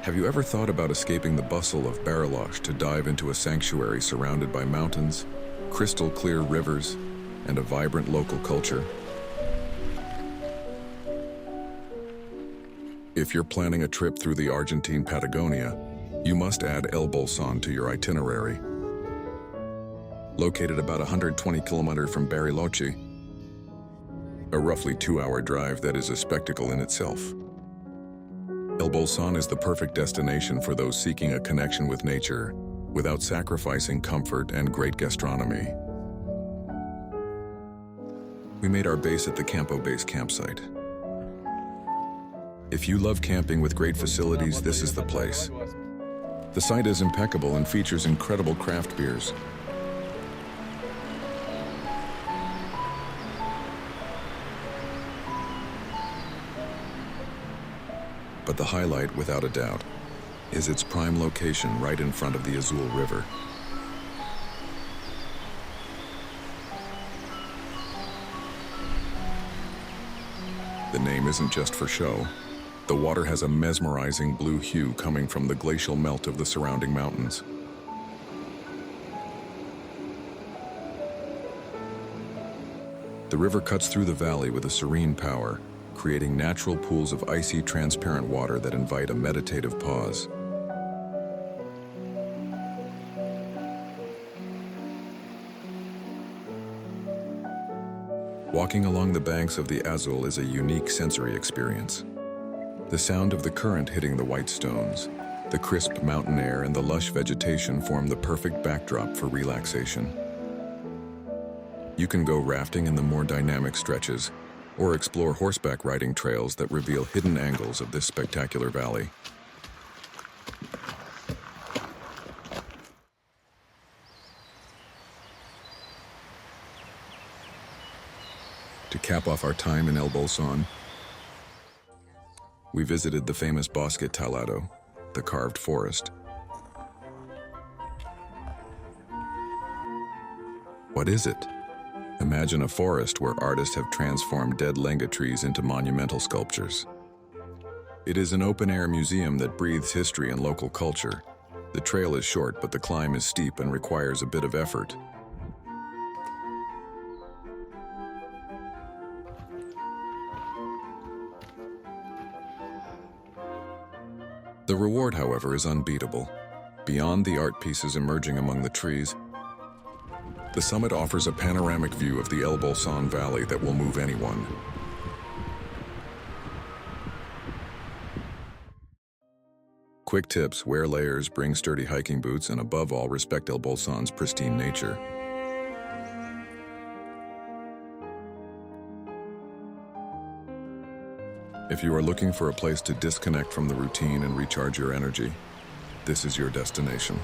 Have you ever thought about escaping the bustle of Bariloche to dive into a sanctuary surrounded by mountains, crystal clear rivers, and a vibrant local culture? If you're planning a trip through the Argentine Patagonia, you must add El Bolsón to your itinerary. Located about 120 kilometers from Bariloche, a roughly 2-hour drive that is a spectacle in itself. El Bolsón is the perfect destination for those seeking a connection with nature without sacrificing comfort and great gastronomy. We made our base at the Campo Base campsite. If you love camping with great facilities, this is the place. The site is impeccable and features incredible craft beers. But the highlight, without a doubt, is its prime location right in front of the Azul River. The name isn't just for show. The water has a mesmerizing blue hue coming from the glacial melt of the surrounding mountains. The river cuts through the valley with a serene power, creating natural pools of icy, transparent water that invite a meditative pause. Walking along the banks of the Azul is a unique sensory experience. The sound of the current hitting the white stones, the crisp mountain air, and the lush vegetation form the perfect backdrop for relaxation. You can go rafting in the more dynamic stretches, or explore horseback riding trails that reveal hidden angles of this spectacular valley. To cap off our time in El Bolsón, we visited the famous Bosque Tallado, the carved forest. What is it? Imagine a forest where artists have transformed dead lenga trees into monumental sculptures. It is an open-air museum that breathes history and local culture. The trail is short, but the climb is steep and requires a bit of effort. The reward, however, is unbeatable. Beyond the art pieces emerging among the trees, the summit offers a panoramic view of the El Bolsón Valley that will move anyone. Quick tips: wear layers, bring sturdy hiking boots, and above all, respect El Bolsón's pristine nature. If you are looking for a place to disconnect from the routine and recharge your energy, this is your destination.